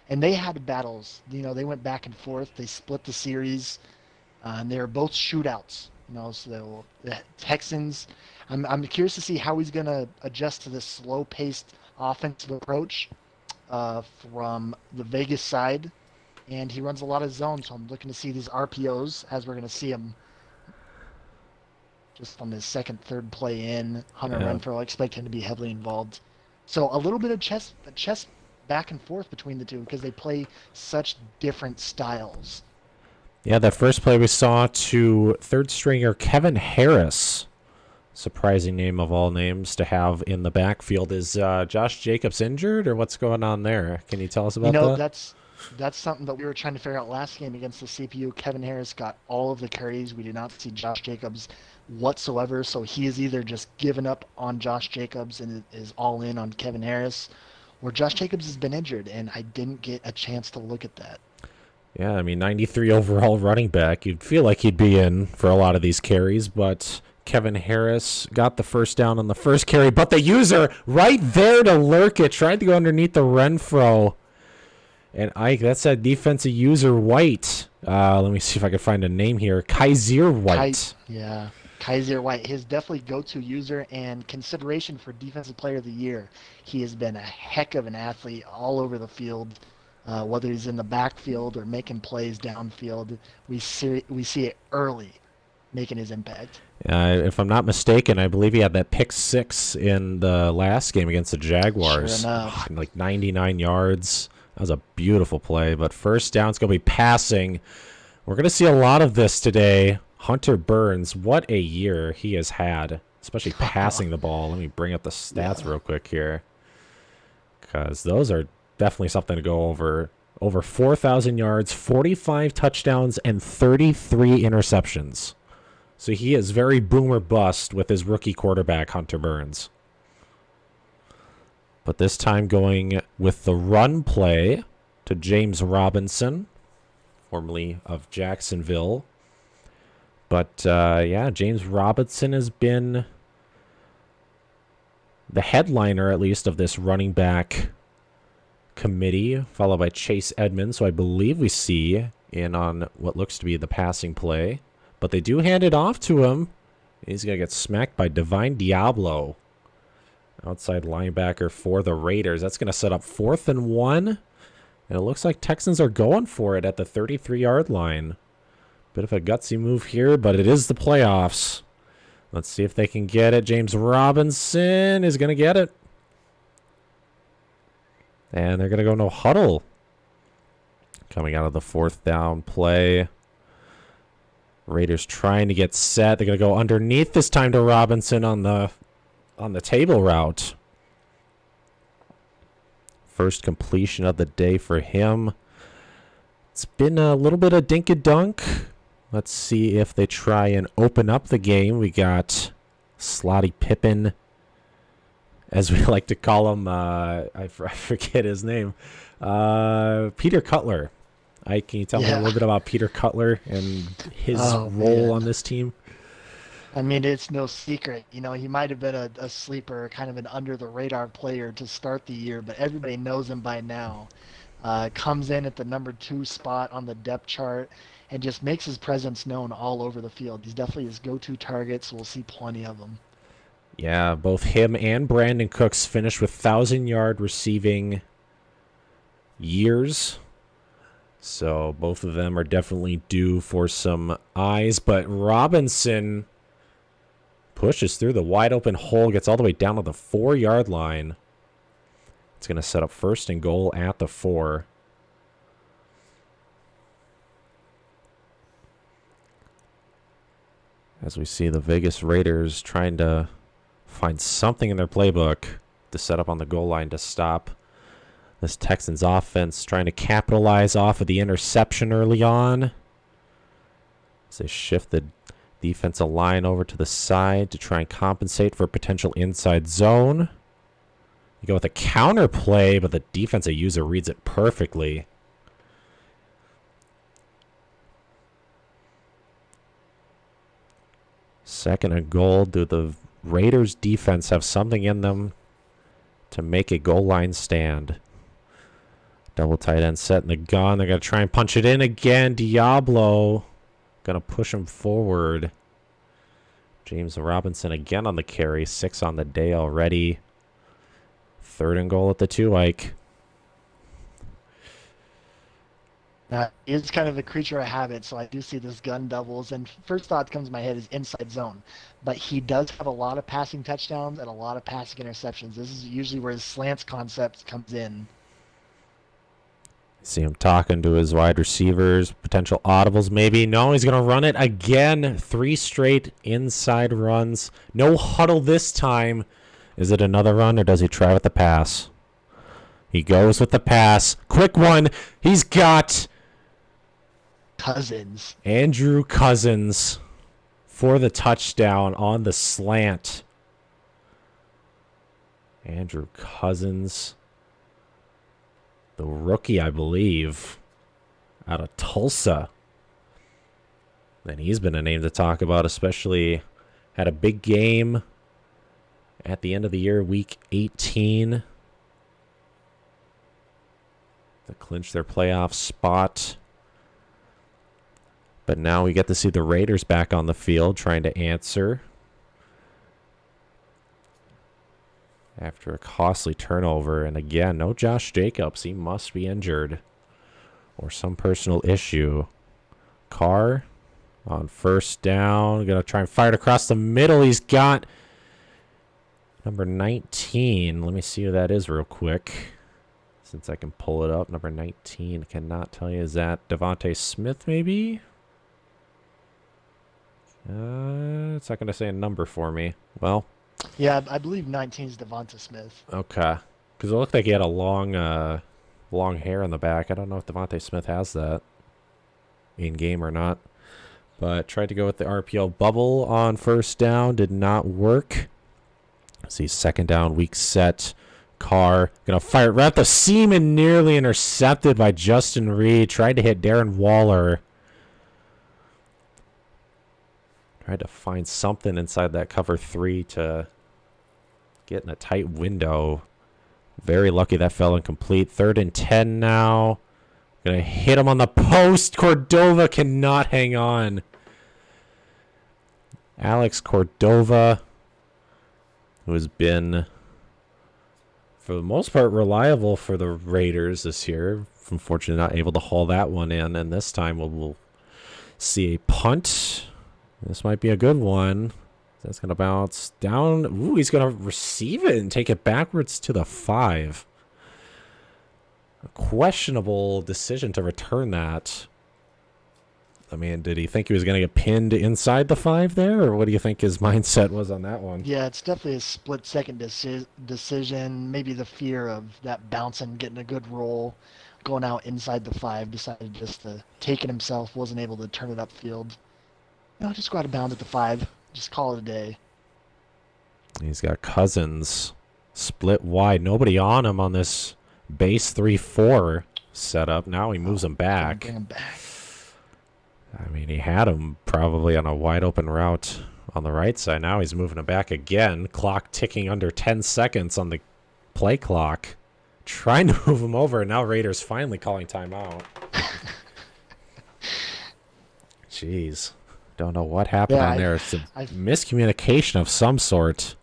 and they had battles. They went back and forth. They split the series, and they were both shootouts. So the Texans. I'm curious to see how he's going to adjust to this slow-paced offensive approach from the Vegas side, and he runs a lot of zones. So I'm looking to see these RPOs as we're going to see him just on the second, third play in. Hunter Yeah. Renfro, I expect him to be heavily involved. So a little bit of chess back and forth between the two because they play such different styles. Yeah, that first play we saw to third stringer Kevin Harris. Surprising name of all names to have in the backfield. Is Josh Jacobs injured or what's going on there? Can you tell us You about know, that? that's something that we were trying to figure out last game against the CPU. Kevin Harris got all of the carries. We did not see Josh Jacobs whatsoever. So he is either just given up on Josh Jacobs and is all in on Kevin Harris, or Josh Jacobs has been injured, and I didn't get a chance to look at that. Yeah, I mean, 93 overall running back. You'd feel like he'd be in for a lot of these carries, but Kevin Harris got the first down on the first carry, but the user right there to lurk it, tried to go underneath the Renfro. And Ike, that's that defensive user White. Let me see if I can find a name here. Kaiser White. Yeah, Kaiser White, his definitely go-to user and consideration for Defensive Player of the Year. He has been a heck of an athlete all over the field, whether he's in the backfield or making plays downfield. We see it early, making his impact. If I'm not mistaken, I believe he had that pick six in the last game against the Jaguars. Sure enough. Like 99 yards. That was a beautiful play. But first down, it's going to be passing. We're going to see a lot of this today. Hunter Burns, what a year he has had, especially passing the ball. Let me bring up the stats real quick here, because those are definitely something to go over. Over 4,000 yards, 45 touchdowns, and 33 interceptions. So he is very boom or bust with his rookie quarterback, Hunter Burns. But this time going with the run play to James Robinson, formerly of Jacksonville. But, yeah, James Robinson has been the headliner, at least, of this running back committee, followed by Chase Edmonds. So I believe we see in on what looks to be the passing play. But they do hand it off to him. He's going to get smacked by Divine Diablo, outside linebacker for the Raiders. That's going to set up 4th and 1. And it looks like Texans are going for it at the 33-yard line. Bit of a gutsy move here, but it is the playoffs. Let's see if they can get it. James Robinson is going to get it. And they're going to go no huddle. Coming out of the 4th down play. Raiders trying to get set. They're going to go underneath this time to Robinson on the table route. First completion of the day for him. It's been a little bit of dink-a-dunk. Let's see if they try and open up the game. We got Slotty Pippen, as we like to call him. I forget his name. Peter Cutler. Can you tell me a little bit about Peter Cutler and his role on this team? I mean, it's no secret. He might have been a sleeper, kind of an under-the-radar player to start the year, but everybody knows him by now. Comes in at the number 2 spot on the depth chart and just makes his presence known all over the field. He's definitely his go-to target, so we'll see plenty of them. Yeah, both him and Brandon Cooks finished with 1,000-yard receiving years. So both of them are definitely due for some eyes. But Robinson pushes through the wide-open hole, gets all the way down to the 4-yard line. It's going to set up 1st and goal at the 4. As we see the Vegas Raiders trying to find something in their playbook to set up on the goal line to stop this Texans offense, trying to capitalize off of the interception early on. As they shift the defensive line over to the side to try and compensate for a potential inside zone. You go with a counter play, but the defensive user reads it perfectly. Second and goal. Do the Raiders defense have something in them to make a goal line stand? Double tight end set in the gun. They're going to try and punch it in again. Diablo going to push him forward. James Robinson again on the carry. 6 on the day already. 3rd and goal at the 2, Ike. It's kind of a creature of habit, so I do see this gun doubles. And first thought that comes to my head is inside zone. But he does have a lot of passing touchdowns and a lot of passing interceptions. This is usually where his slants concept comes in. See him talking to his wide receivers, potential audibles maybe. No, he's going to run it again. 3 straight inside runs. No huddle this time. Is it another run or does he try with the pass? He goes with the pass. Quick one. He's got Cousins. Andrew Cousins for the touchdown on the slant. Andrew Cousins. The rookie, I believe, out of Tulsa. And he's been a name to talk about, especially had a big game at the end of the year, week 18, to clinch their playoff spot. But now we get to see the Raiders back on the field trying to answer after a costly turnover. And again, no Josh Jacobs. He must be injured or some personal issue. Carr on 1st down. Going to try and fire it across the middle. He's got number 19. Let me see who that is real quick, since I can pull it up. Number 19. Cannot tell you. Is that Devontae Smith maybe? It's not going to say a number for me. Well, Yeah, I believe 19 is Devonta Smith. okay. Because it looked like he had a long hair in the back. I don't know if Devontae Smith has that in-game or not. But tried to go with the RPO bubble on 1st down. Did not work. See, 2nd down, weak set. Carr going to fire it right at the seam and nearly intercepted by Justin Reed. Tried to hit Darren Waller. Tried to find something inside that cover 3 to get in a tight window. Very lucky that fell incomplete. 3rd and 10 now. Gonna hit him on the post. Cordova cannot hang on. Alex Cordova, who has been, for the most part, reliable for the Raiders this year. Unfortunately, not able to haul that one in. And this time we'll see a punt. This might be a good one. That's going to bounce down. Ooh, he's going to receive it and take it backwards to the 5. A questionable decision to return that. I mean, did he think he was going to get pinned inside the 5 there? Or what do you think his mindset was on that one? Yeah, it's definitely a split-second decision. Maybe the fear of that bouncing, getting a good roll, going out inside the 5, decided just to take it himself, wasn't able to turn it upfield. No, just go out of bounds at the 5. Just call it a day. He's got Cousins split wide. Nobody on him on this base 3-4 setup. Now he moves him back. Bring him back. I mean, he had him probably on a wide open route on the right side. Now he's moving him back again. Clock ticking under 10 seconds on the play clock. Trying to move him over. And now Raiders finally calling timeout. Jeez. Don't know what happened on there. It's a miscommunication of some sort.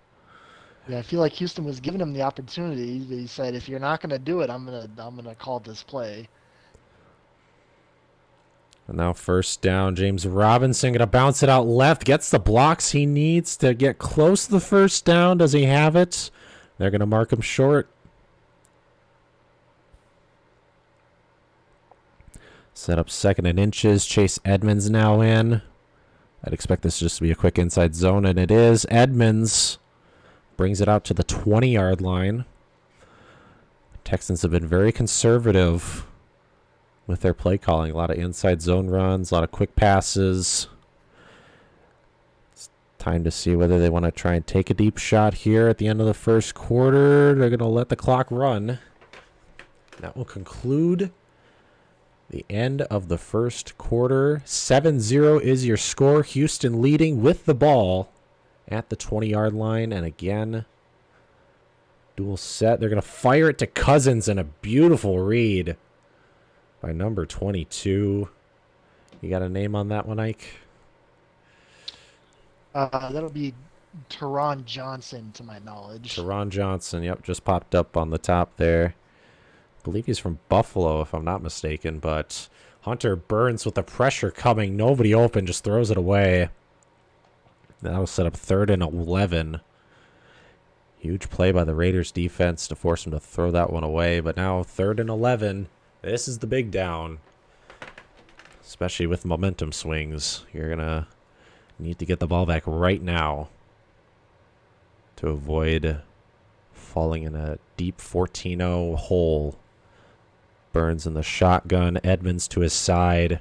Yeah, I feel like Houston was giving him the opportunity. He said, "If you're not going to do it, I'm gonna call this play." And now 1st down, James Robinson going to bounce it out left. Gets the blocks he needs to get close to the 1st down. Does he have it? They're going to mark him short. Set up 2nd and inches. Chase Edmonds now in. I'd expect this just to be a quick inside zone, and it is. Edmonds brings it out to the 20-yard line. Texans have been very conservative with their play calling. A lot of inside zone runs, a lot of quick passes. It's time to see whether they want to try and take a deep shot here at the end of the 1st quarter. They're going to let the clock run. That will conclude the end of the 1st quarter. 7-0 is your score. Houston leading with the ball at the 20-yard line. And again, Dual set. They're going to fire it to Cousins, and a beautiful read by number 22. You got a name on that one, Ike? That'll be Teron Johnson, to my knowledge. Teron Johnson. Yep, just popped up on the top there. I believe he's from Buffalo, if I'm not mistaken. But Hunter Burns with the pressure coming. Nobody open, just throws it away. That will set up 3rd and 11. Huge play by the Raiders defense to force him to throw that one away. But now 3rd and 11. This is the big down. Especially with momentum swings. You're going to need to get the ball back right now to avoid falling in a deep 14-0 hole. Burns in the shotgun. Edmonds to his side.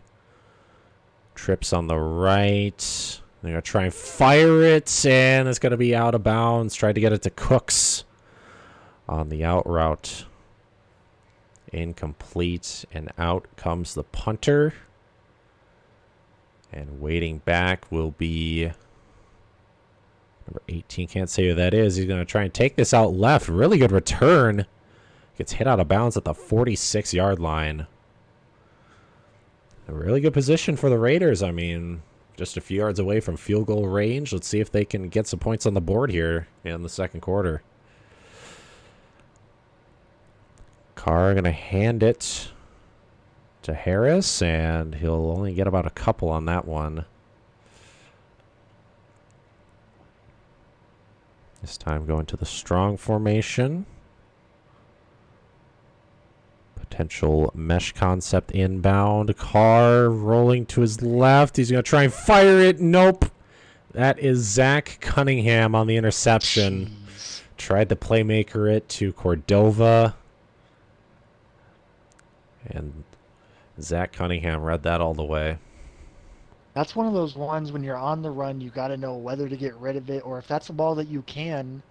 Trips on the right. They're going to try and fire it, and it's going to be out of bounds. Tried to get it to Cooks on the out route. Incomplete, and out comes the punter. And waiting back will be number 18. Can't say who that is. He's going to try and take this out left. Really good return. Gets hit out of bounds at the 46-yard line. A really good position for the Raiders. I mean, just a few yards away from field goal range. Let's see if they can get some points on the board here in the second quarter. Carr going to hand it to Harris, and he'll only get about a couple on that one. This time going to the strong formation. Potential mesh concept inbound. Carr rolling to his left. He's going to try and fire it. Nope. That is Zach Cunningham on the interception. Jeez. Tried to playmaker it to Cordova. And Zach Cunningham read that all the way. That's one of those ones when you're on the run, you got to know whether to get rid of it, or if that's a ball that you can,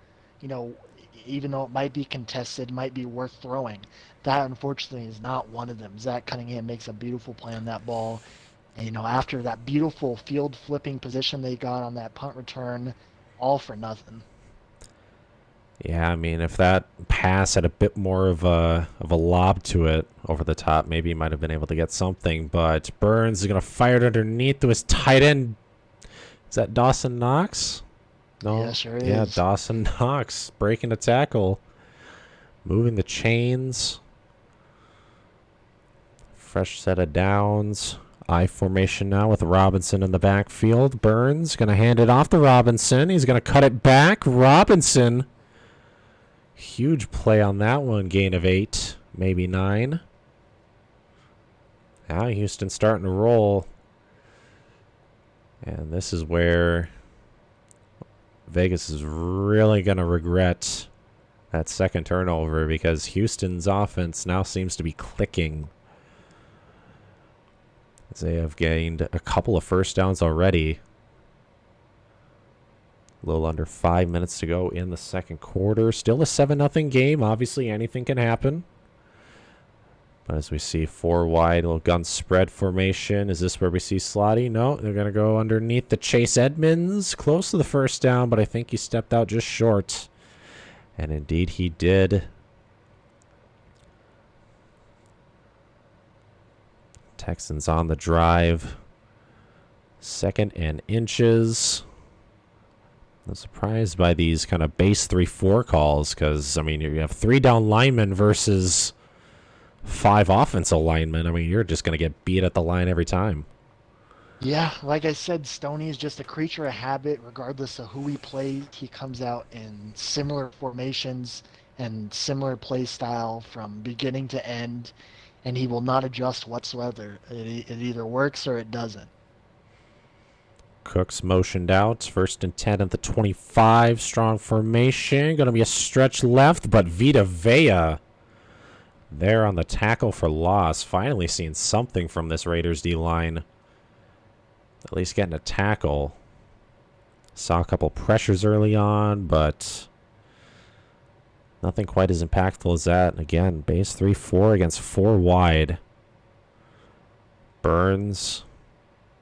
even though it might be contested, might be worth throwing. That, unfortunately, is not one of them. Zach Cunningham makes a beautiful play on that ball. And, after that beautiful field flipping position they got on that punt return, all for nothing. Yeah, I mean, if that pass had a bit more of a lob to it over the top, maybe he might have been able to get something. But Burns is going to fire it underneath to his tight end. Is that Dawson Knox? No. Yeah, sure is. Yeah, Dawson Knox breaking the tackle. Moving the chains. Fresh set of downs. I formation now with Robinson in the backfield. Burns going to hand it off to Robinson. He's going to cut it back. Robinson. Huge play on that one. Gain of 8, maybe 9. Now Houston starting to roll. And this is where Vegas is really going to regret that second turnover, because Houston's offense now seems to be clicking. They have gained a couple of first downs already. A little under 5 minutes to go in the second quarter. Still a 7-0 game. Obviously, anything can happen. But as we see 4 wide, little gun spread formation. Is this where we see Slotty? No, they're going to go underneath the Chase Edmonds. Close to the first down, but I think he stepped out just short. And indeed he did. Texans on the drive. 2nd and inches. I'm surprised by these kind of base 3-4 calls, because, I mean, you have 3 down linemen versus 5 offensive linemen. I mean, you're just going to get beat at the line every time. Yeah, like I said, Stoney is just a creature of habit. Regardless of who he plays, he comes out in similar formations and similar play style from beginning to end, and he will not adjust whatsoever. It either works or it doesn't. Cooks motioned out. 1st and 10 at the 25. Strong formation. Going to be a stretch left, but Vita Vea there on the tackle for loss. Finally seeing something from this Raiders D-line. At least getting a tackle. Saw a couple pressures early on, but nothing quite as impactful as that. Again, base 3-4 against 4 wide. Burns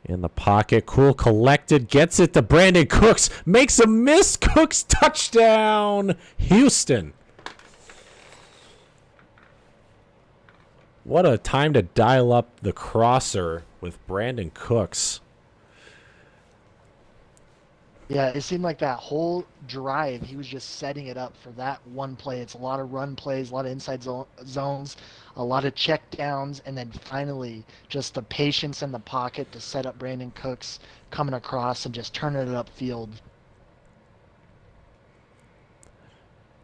in the pocket. Cool collected. Gets it to Brandon Cooks. Makes a miss. Cooks touchdown. Houston. What a time to dial up the crosser with Brandon Cooks. Yeah, it seemed like that whole drive, he was just setting it up for that one play. It's a lot of run plays, a lot of inside zones, a lot of check downs, and then finally just the patience in the pocket to set up Brandon Cooks coming across and just turning it upfield.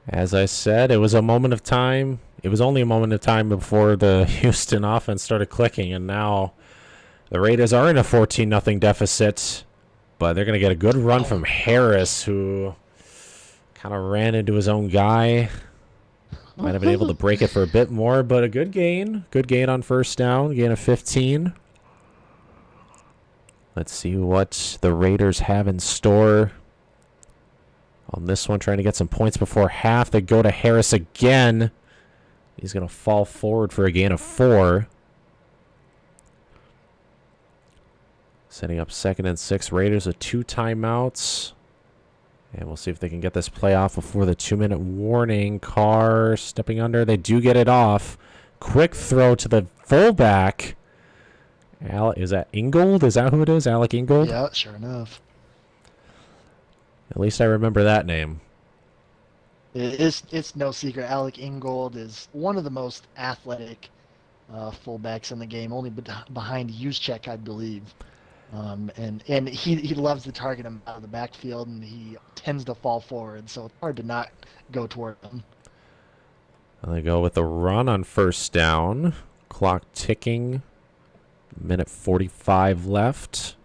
As I said, it was a moment of time. It was only a moment of time before the Houston offense started clicking, and now the Raiders are in a 14-0 deficit. But they're going to get a good run from Harris, who kind of ran into his own guy. Might have been able to break it for a bit more, but a good gain. Good gain on first down. Gain of 15. Let's see what the Raiders have in store on this one. Trying to get some points before half. They go to Harris again. He's going to fall forward for a gain of 4. Setting up 2nd and 6. Raiders with 2 timeouts. And we'll see if they can get this play off before the 2-minute warning. Carr stepping under. They do get it off. Quick throw to the fullback. Is that Ingold? Is that who it is? Alec Ingold? Yeah, sure enough. At least I remember that name. It's no secret. Alec Ingold is one of the most athletic fullbacks in the game, only behind Juszczyk, I believe. And he loves to target him out of the backfield, and he tends to fall forward, so it's hard to not go toward him. And they go with the run on first down. Clock ticking. Minute 45 left.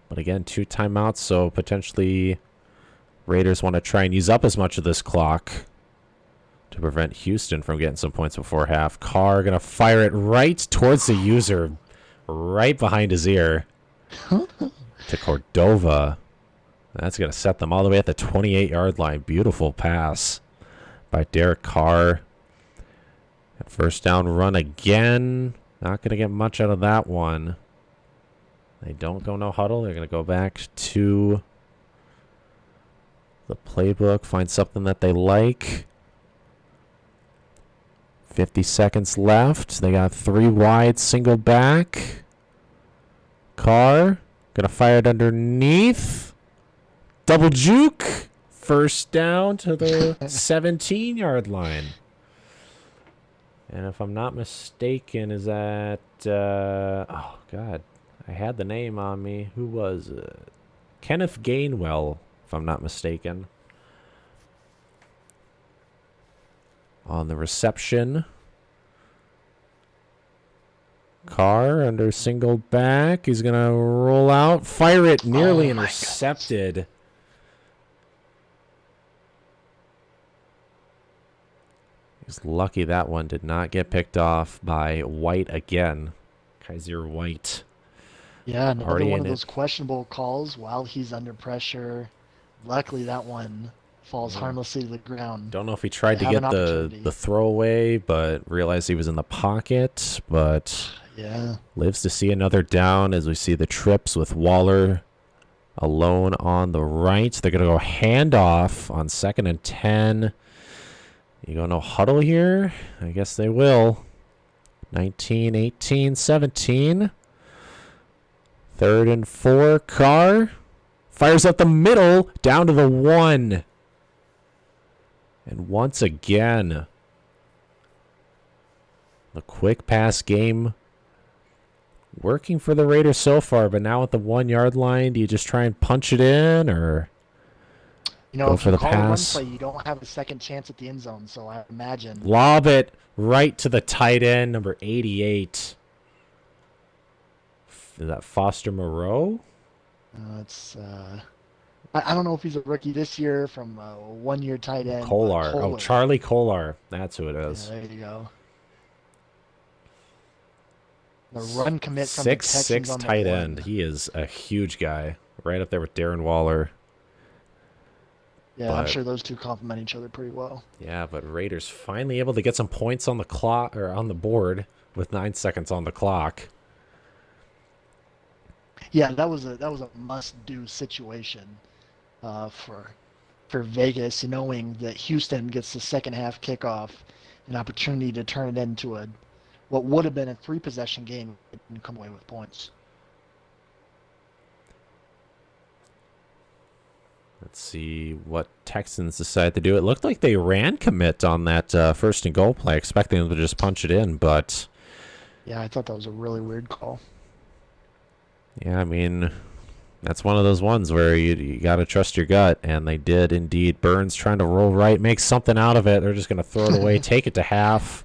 But again, 2 timeouts, so potentially Raiders want to try and use up as much of this clock to prevent Houston from getting some points before half. Carr going to fire it right towards the user, right behind his ear. To Cordova. That's going to set them all the way at the 28-yard line. Beautiful pass by Derek Carr. And first down run again. Not going to get much out of that one. They don't go no huddle. They're going to go back to the playbook. Find something that they like. 50 seconds left. They got 3 wide, single back. Carr, gonna fire it underneath. Double juke. First down to the 17-yard line. And if I'm not mistaken, is that... oh, God. I had the name on me. Who was it? Kenneth Gainwell, if I'm not mistaken. On the reception. Carr under single back. He's going to roll out. Fire it. Nearly intercepted. He's lucky that one did not get picked off by White again. Kaiser White. Yeah, another one of those questionable calls while he's under pressure. Luckily, that one falls harmlessly to the ground. Don't know if he tried to get the throwaway, but realized he was in the pocket. But yeah, lives to see another down as we see the trips with Waller alone on the right. They're going to go handoff on 2nd and 10. You go no huddle here? I guess they will. 19, 18, 17. 3rd and 4. Carr fires up the middle, down to the 1. And once again, the quick pass game working for the Raiders so far, but now at the 1-yard line, do you just try and punch it in, or go for the If pass? you call a run play, you don't have a second chance at the end zone, so I imagine. Lob it right to the tight end, number 88. Is that Foster Moreau? I don't know if he's a rookie this year from a 1-year tight end. Kolar. Oh, Charlie Kolar. That's who it is. Yeah, there you go. The run commit from the Texans 6'6" on the tight one. end. He is a huge guy. Right up there with Darren Waller. Yeah, I'm sure those two complement each other pretty well. Yeah, but Raiders finally able to get some points on the clock or on the board with 9 seconds on the clock. Yeah, that was a must-do situation for Vegas, knowing that Houston gets the second half kickoff, an opportunity to turn it into a what would have been a 3-possession game and come away with points. Let's see what Texans decide to do. It looked like they ran commit on that first and goal play, expecting them to just punch it in, but Yeah, I thought that was a really weird call. yeah, I mean, that's one of those ones where you got to trust your gut, and they did indeed. Burns trying to roll right, make something out of it. They're just going to throw it away, take it to half.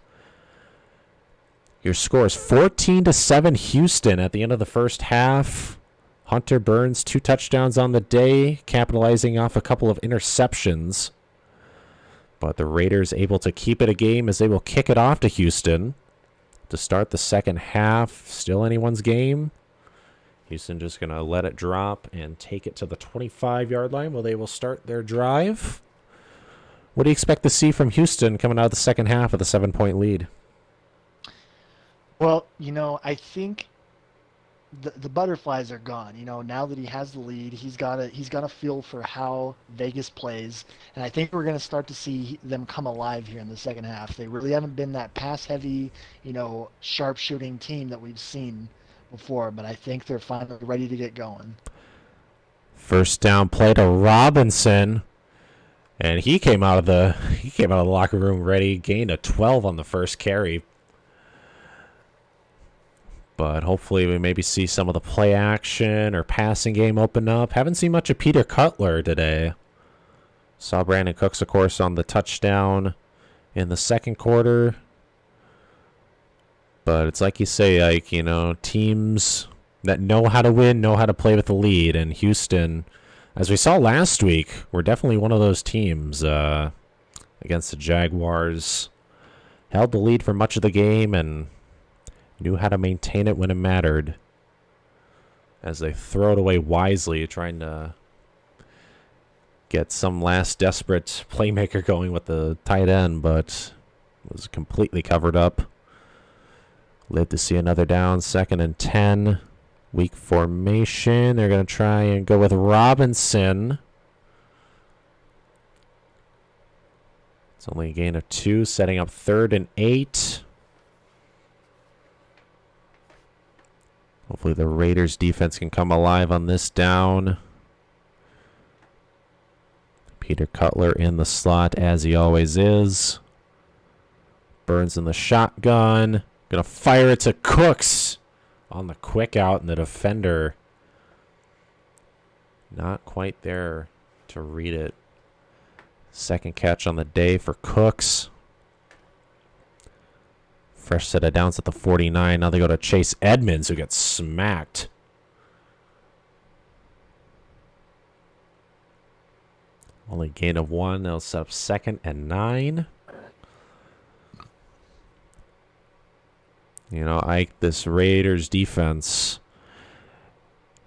Your score is 14-7 Houston at the end of the first half. Hunter Burns, 2 touchdowns on the day, capitalizing off a couple of interceptions. But the Raiders able to keep it a game as they will kick it off to Houston to start the second half. Still anyone's game. Houston just going to let it drop and take it to the 25-yard line where they will start their drive. What do you expect to see from Houston coming out of the second half with a 7-point lead? Well, I think the butterflies are gone. Now that he has the lead, he's got a feel for how Vegas plays, and I think we're going to start to see them come alive here in the second half. They really haven't been that pass-heavy, sharp-shooting team that we've seen before, but I think they're finally ready to get going. First down play to Robinson, and he came out of the locker room ready. Gained a 12 on the first carry. But hopefully we maybe see some of the play action or passing game open up. Haven't seen much of Peter Cutler today. Saw Brandon Cooks, of course, on the touchdown in the second quarter. But it's like you say, teams that know how to win, know how to play with the lead. And Houston, as we saw last week, we're definitely one of those teams against the Jaguars. Held the lead for much of the game and knew how to maintain it when it mattered as they throw it away wisely, trying to get some last desperate playmaker going with the tight end, but was completely covered up. Live to see another down, 2nd and 10. Weak formation. They're going to try and go with Robinson. It's only a gain of 2, setting up 3rd and 8. Hopefully the Raiders defense can come alive on this down. Peter Cutler in the slot as he always is. Burns in the shotgun. Gonna fire it to Cooks on the quick out, and the defender not quite there to read it. Second catch on the day for Cooks. Fresh set of downs at the 49. Now they go to Chase Edmonds, who gets smacked. Only gain of 1. They'll set up 2nd and 9. This Raiders defense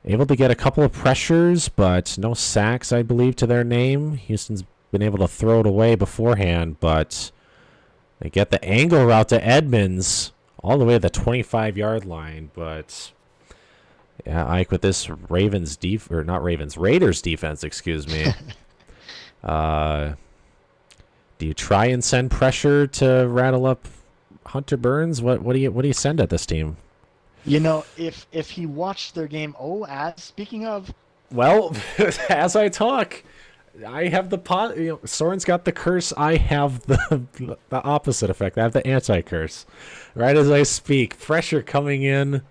able to get a couple of pressures, but no sacks, I believe, to their name. Houston's been able to throw it away beforehand, but they get the angle route to Edmonds all the way to the 25-yard line. But yeah, Ike, with this Raiders defense, excuse me. Do you try and send pressure to rattle up Hunter Burns? What do you send at this team? If he watched their game, speaking of, well, as I talk, I have the Soren's got the curse. I have the opposite effect. I have the anti-curse. Right as I speak, pressure coming in.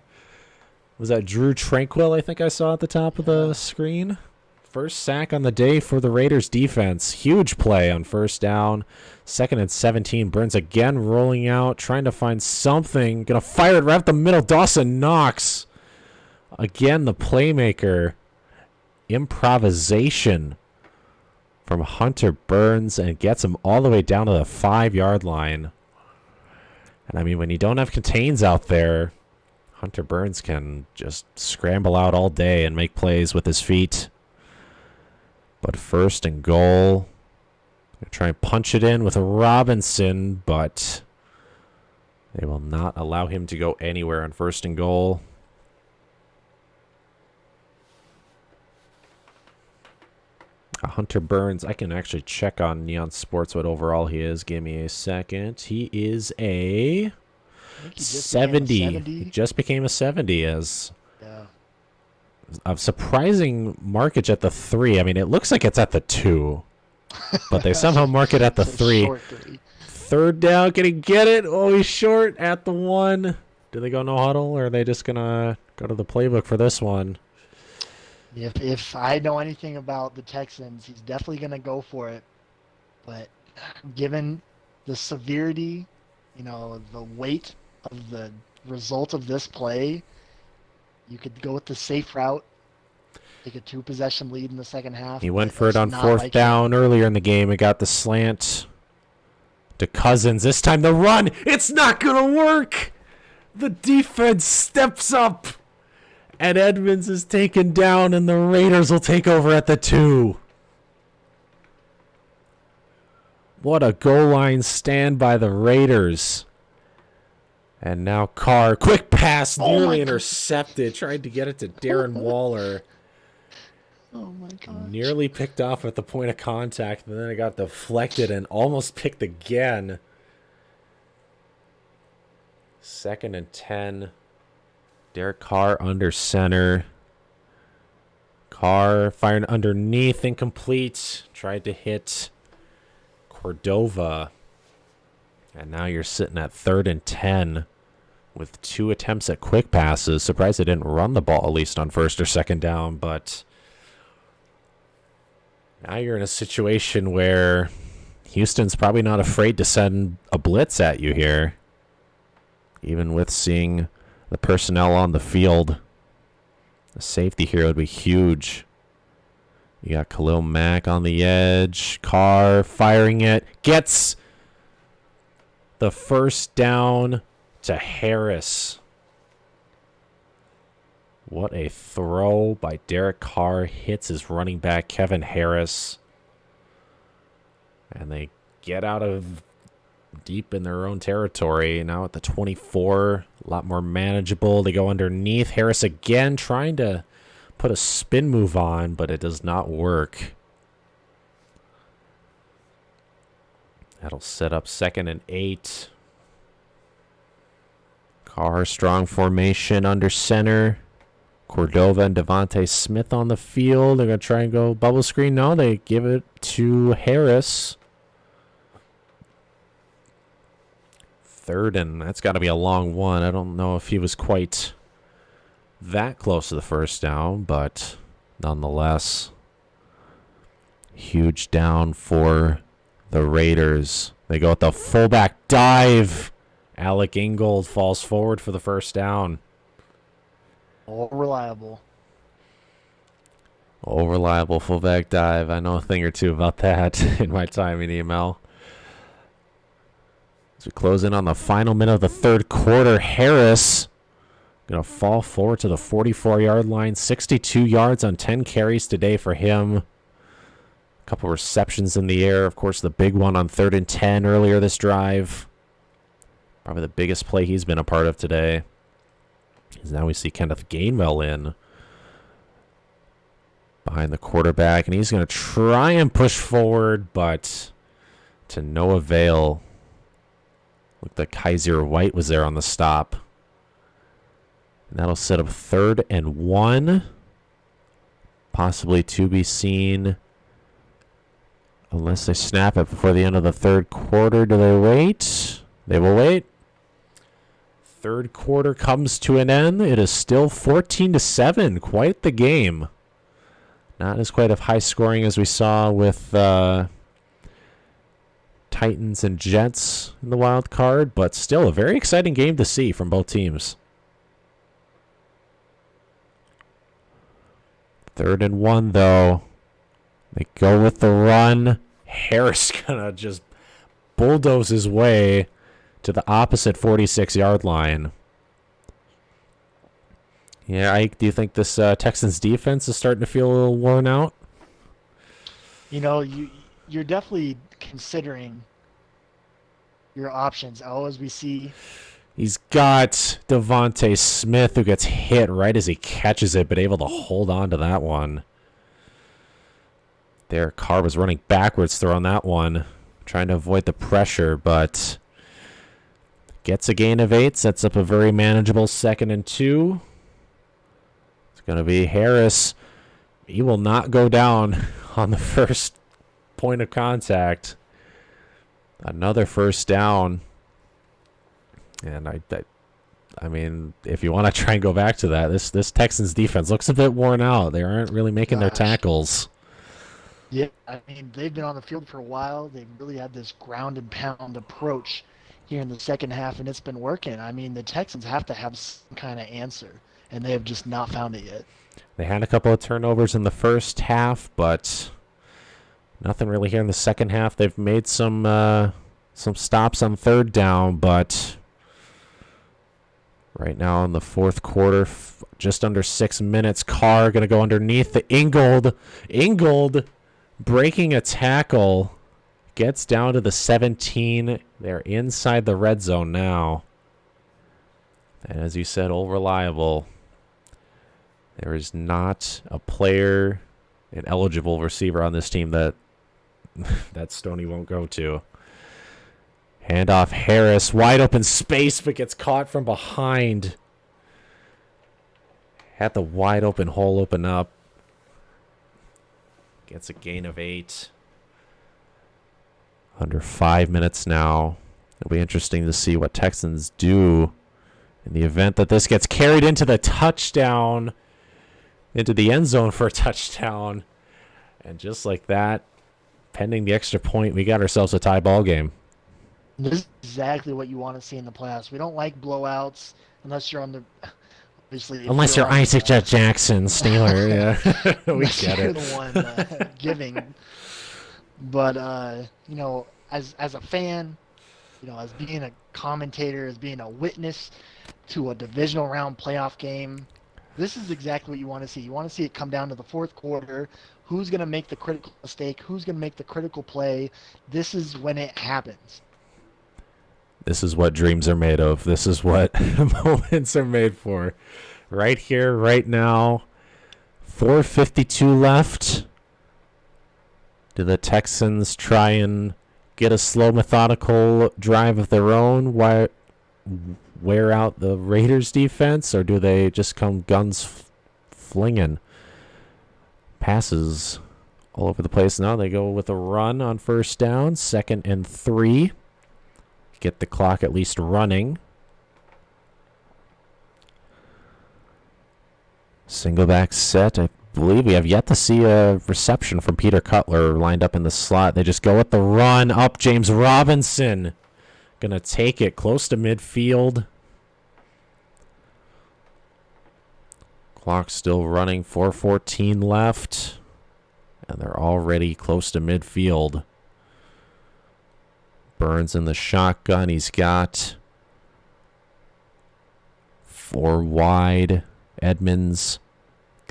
Was that Drew Tranquil? I think I saw at the top of the screen. First sack on the day for the Raiders defense. Huge play on first down. 2nd and 17. Burns again rolling out, trying to find something. Gonna fire it right up the middle. Dawson Knox. Again, the playmaker. Improvisation from Hunter Burns, and gets him all the way down to the 5-yard line. And I mean, when you don't have contains out there, Hunter Burns can just scramble out all day and make plays with his feet. But 1st and goal. Gonna try and punch it in with Robinson, but they will not allow him to go anywhere on 1st and goal. Hunter Burns, I can actually check on Neon Sports what overall he is. Give me a second. He is a I think he just became a 70. 70. He just became a 70 as Yeah. a surprising markage at the 3. I mean, it looks like it's at the 2, but they somehow mark it at the It's a 3. short 3. Third down, can he get it? Oh, he's short at the 1. Do they go no huddle, or are they just going to go to the playbook for this one? If I know anything about the Texans, he's definitely going to go for it. But given the severity, the weight of the result of this play, you could go with the safe route, take a 2-possession lead in the second half. He went but for it it's on not 4th like down earlier in the game and got the slant to Cousins. This time the run. It's not going to work. The defense steps up. And Edmonds is taken down, and the Raiders will take over at the 2. What a goal line stand by the Raiders. And now Carr. Quick pass, nearly intercepted. Tried to get it to Darren Waller. Oh my god. Nearly picked off at the point of contact, and then it got deflected and almost picked again. 2nd and 10. Derek Carr under center. Carr firing underneath, incomplete. Tried to hit Cordova. And now you're sitting at 3rd and 10 with 2 attempts at quick passes. Surprised they didn't run the ball at least on 1st or 2nd down, but now you're in a situation where Houston's probably not afraid to send a blitz at you here. Even with seeing the personnel on the field. The safety here would be huge. You got Khalil Mack on the edge. Carr firing it. Gets the first down to Harris. What a throw by Derek Carr. Hits his running back, Kevin Harris. And they get out of deep in their own territory. Now at the 24, a lot more manageable. They go underneath. Harris again trying to put a spin move on, but it does not work. That'll set up 2nd and 8. Carr, strong formation under center. Cordova and Devontae Smith on the field. They're going to try and go bubble screen. No, they give it to Harris. 3rd, and that's got to be a long one. I don't know if he was quite that close to the first down, but nonetheless, huge down for the Raiders. They go with the fullback dive. Alec Ingold falls forward for the first down. All reliable. Oh, reliable fullback dive. I know a thing or two about that in my time in EML. As we close in on the final minute of the 3rd quarter, Harris going to fall forward to the 44-yard line. 62 yards on 10 carries today for him. A couple receptions in the air. Of course, the big one on 3rd and 10 earlier this drive. Probably the biggest play he's been a part of today. As now we see Kenneth Gainwell in behind the quarterback, and he's going to try and push forward, but to no avail. Looked like Kaiser White was there on the stop. And that'll set up 3rd and 1. Possibly to be seen. Unless they snap it before the end of the 3rd quarter. Do they wait? They will wait. 3rd quarter comes to an end. It is still 14-7. Quite the game. Not as quite of high scoring as we saw with Titans and Jets in the wild card, but still a very exciting game to see from both teams. 3rd and 1, though. They go with the run. Harris gonna just bulldoze his way to the opposite 46-yard line. Yeah, Ike, do you think this Texans defense is starting to feel a little worn out? You're definitely considering your options. As we see, He's got Devontae Smith, who gets hit right as he catches it, but able to hold on to that one. There, Carr was running backwards throwing that one, trying to avoid the pressure, but Gets a gain of 8, sets up a very manageable 2nd and 2. It's going to be Harris. He will not go down on the first point of contact. Another first down. And I mean, if you want to try and go back to that, this Texans defense looks a bit worn out. They aren't really making their tackles. Yeah, I mean, they've been on the field for a while. They've really had this ground and pound approach here in the second half, and it's been working. I mean, the Texans have to have some kind of answer, and they have just not found it yet. They had a couple of turnovers in the first half, but nothing really here in the second half. They've made some stops on third down, but right now in the fourth quarter, just under 6 minutes, Carr going to go underneath the Ingold breaking a tackle. Gets down to the 17. They're inside the red zone now. And as you said, all reliable. There is not a player, an eligible receiver on this team that Stoney won't go to. Handoff Harris, wide open space, but gets caught from behind. Had the wide open hole open up. Gets a gain of 8. Under 5 minutes now. It'll be interesting to see what Texans do in the event that this gets carried into the touchdown, into the end zone for a touchdown. And just like that, pending the extra point, we got ourselves a tie ball game. This is exactly what you want to see in the playoffs. We don't like blowouts unless you're on the... Obviously, unless you're Isaac Jackson, Steeler. Yeah, we get you're it. the one giving. But, you know, as a fan, you know, as being a commentator, as being a witness to a divisional round playoff game, this is exactly what you want to see. You want to see it come down to the fourth quarter. Who's going to make the critical mistake? Who's going to make the critical play? This is when it happens. This is what dreams are made of. This is what moments are made for. Right here, right now. 4:52 left. Do the Texans try and get a slow, methodical drive of their own, wear out the Raiders' defense, or do they just come guns flinging? Passes all over the place now. They go with a run on first down, 2nd and 3. Get the clock at least running. Single back set. I believe we have yet to see a reception from Peter Cutler lined up in the slot. They just go with the run up. James Robinson gonna take it close to midfield. Clock still running. 4:14 left. And they're already close to midfield. Burns in the shotgun. He's got 4 wide. Edmonds,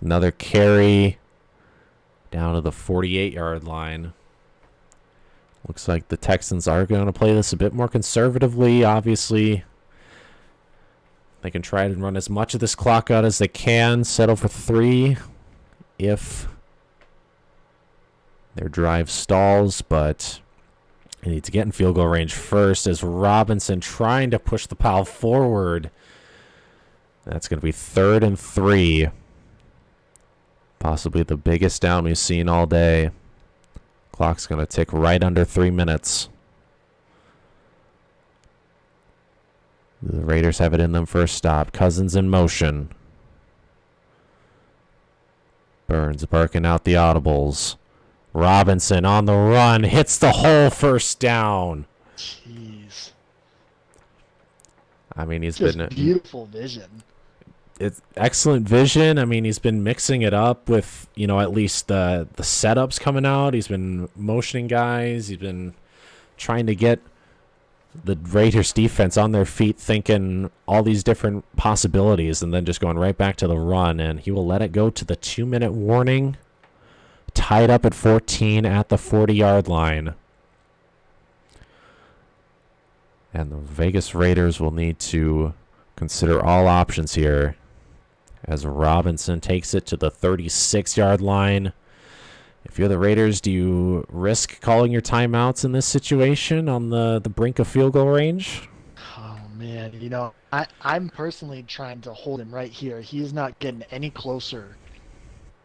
another carry down to the 48-yard line. Looks like the Texans are going to play this a bit more conservatively. Obviously, they can try to run as much of this clock out as they can. Settle for 3 if their drive stalls, but they need to get in field goal range first as Robinson trying to push the pile forward. That's going to be 3rd and 3. Possibly the biggest down we've seen all day. Clock's going to tick right under 3 minutes. The Raiders have it in them for a stop. Cousins in motion. Burns barking out the audibles. Robinson on the run. Hits the hole, first down. Jeez. I mean, he's Just been... beautiful vision. It's excellent vision. I mean, he's been mixing it up with, you know, at least the setups coming out. He's been motioning guys. He's been trying to get the Raiders defense on their feet, thinking all these different possibilities, and then just going right back to the run. And he will let it go to the 2-minute warning. Tied up at 14 at the 40-yard line. And the Vegas Raiders will need to consider all options here as Robinson takes it to the 36-yard line. If you're the Raiders, do you risk calling your timeouts in this situation on the brink of field goal range? Oh, man, I'm personally trying to hold him right here. He is not getting any closer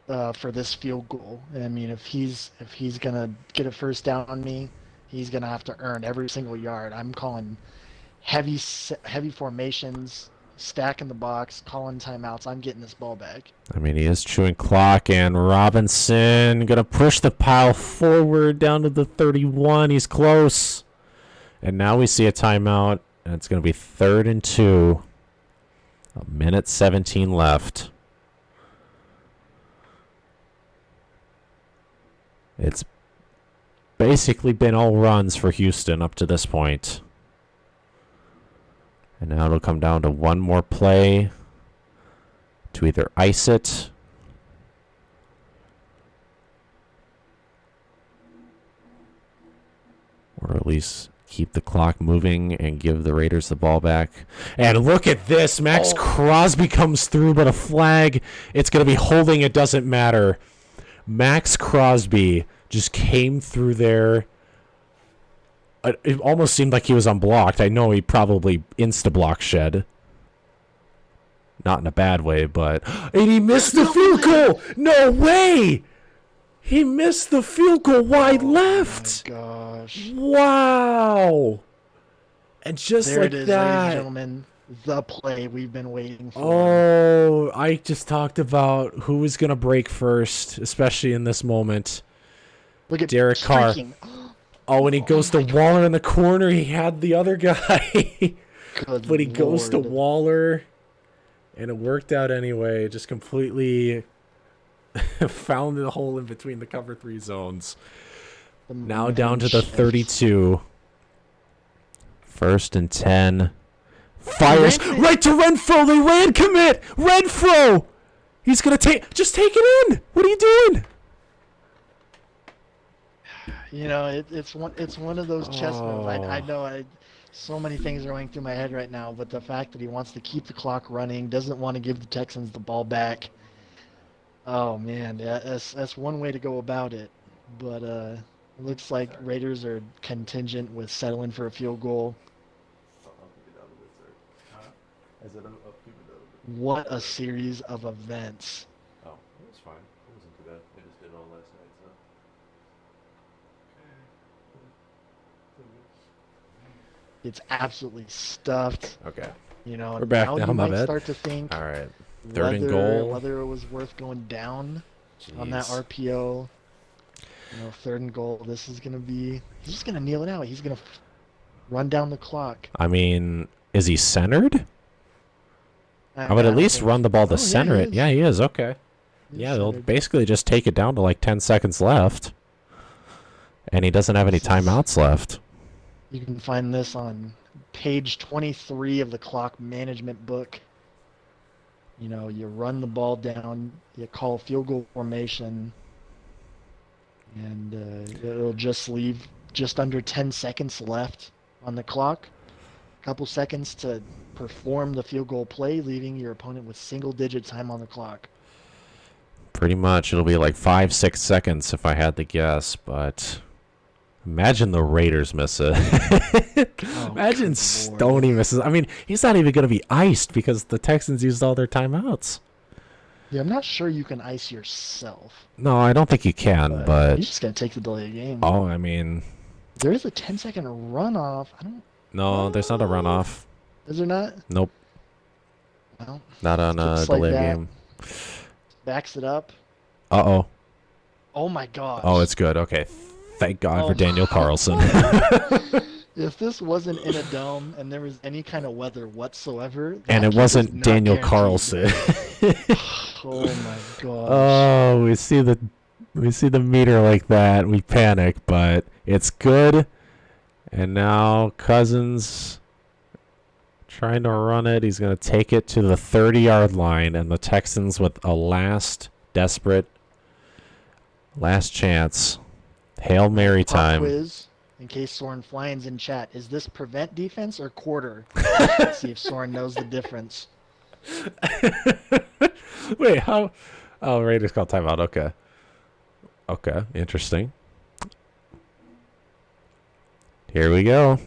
for this field goal. I mean, if he's gonna get a first down on me, he's gonna have to earn every single yard. I'm calling heavy formations, stacking the box, calling timeouts. I'm getting this ball back. I mean, he is chewing clock, and Robinson gonna push the pile forward down to the 31. He's close. And now we see a timeout, and it's gonna be 3rd and 2. 1:17 left. It's basically been all runs for Houston up to this point. And now it'll come down to one more play to either ice it or at least keep the clock moving and give the Raiders the ball back. And look at this. Max Crosby comes through, but a flag. It's going to be holding. It doesn't matter. Max Crosby just came through there. It almost seemed like he was unblocked. I know he probably insta-block shed. Not in a bad way, but... And he missed the field goal! No way! He missed the field goal wide left! Oh, my gosh. Wow! And just there like it is, that... ladies and gentlemen. The play we've been waiting for. Oh, I just talked about who was going to break first, especially in this moment. Look at Derek Carr. Oh, and he goes to Waller in the corner. He had the other guy. But he goes to Waller, and it worked out anyway. Just completely found the hole in between the cover 3 zones. Now down to the 32. 1st and 10. Fires right to Renfro. They ran commit. Renfro. He's going to just take it in. What are you doing? It's one of those chess moves. I know so many things are going through my head right now, but the fact that he wants to keep the clock running, doesn't want to give the Texans the ball back. Oh man, that's one way to go about it. But it looks like Raiders are contingent with settling for a field goal. What a series of events. Oh, that's fine. It wasn't too bad. I just did it all last night, so. It's absolutely stuffed. Okay. We're back now. now, You my might bad. start to think. All right. 3rd and goal. Whether it was worth going down on that Jeez. RPO. 3rd and goal. This is gonna be. He's just gonna kneel it out. He's gonna run down the clock. I mean, is he centered? I would at least run the ball to center it. Yeah, he is. Okay. Yeah, they'll basically just take it down to like 10 seconds left. And he doesn't have any timeouts left. You can find this on page 23 of the clock management book. You run the ball down, you call field goal formation, and it'll just leave just under 10 seconds left on the clock. A couple seconds to perform the field goal play, leaving your opponent with single-digit time on the clock. Pretty much. It'll be like 5-6 seconds if I had to guess, but imagine the Raiders miss it. Imagine Stoney misses. I mean, he's not even going to be iced because the Texans used all their timeouts. Yeah, I'm not sure you can ice yourself. No, I don't think you can, but... He's just going to take the delay of game. Oh, I mean... There is a 10-second runoff. No, there's not a runoff. Is there not? Nope. Well, not on a delay game. Backs it up. Uh-oh. Oh, my gosh. Oh, it's good. Okay. Thank God for Daniel Carlson. If this wasn't in a dome and there was any kind of weather whatsoever... And it wasn't Daniel Carlson. Oh, my gosh. Oh, we see the meter like that. We panic, but it's good. And now Cousins trying to run it. He's going to take it to the 30-yard line, and the Texans with a last chance. Hail Mary time. Quiz, in case Soren Flying's in chat. Is this prevent defense or quarter? Let's see if Soren knows the difference. Wait, how? Oh, Raiders called timeout. Okay. Okay, interesting. Here we go.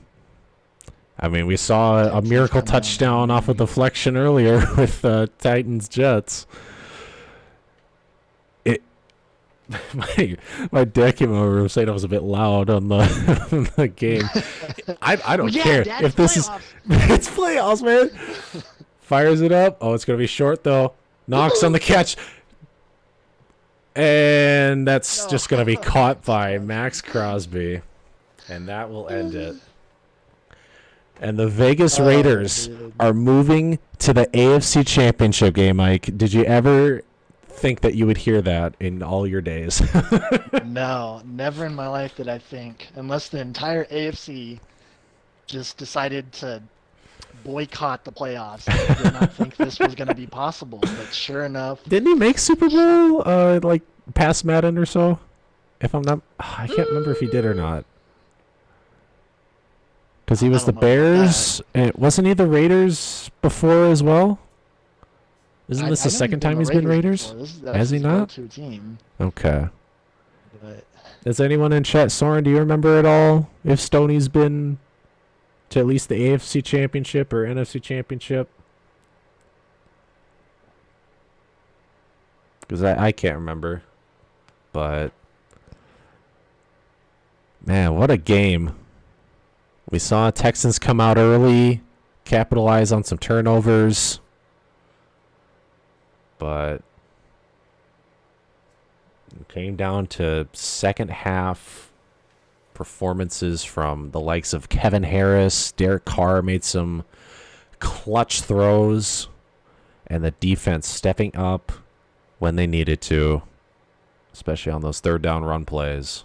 I mean, we saw a Texans miracle coming out. touchdown off of deflection earlier with Titans Jets. It my dad came over saying I was a bit loud on the game. I don't Well, yeah, care Dad, if this is it's playoffs, man. Fires it up. Oh, it's gonna be short though. Knocks on the catch. And that's just going to be caught by Max Crosby. And that will end it. And the Vegas Raiders are moving to the AFC Championship game, Mike. Did you ever think that you would hear that in all your days? No, never in my life did I think, unless the entire AFC just decided to boycott the playoffs. I did not think this was going to be possible, but sure enough. Didn't he make Super Bowl like past Madden or so? If I'm not, I can't remember if he did or not. Because he was the Bears, and wasn't he the Raiders before as well? Isn't this the second time he's been Raiders? Has he not? Team, okay. but Does anyone in chat, Soren, do you remember at all if Stoney's been to at least the AFC Championship or NFC Championship? Because I can't remember. But, man, what a game. We saw Texans come out early, capitalize on some turnovers. But it came down to second half performances from the likes of Kevin Harris. Derek Carr made some clutch throws, and the defense stepping up when they needed to, especially on those third down run plays.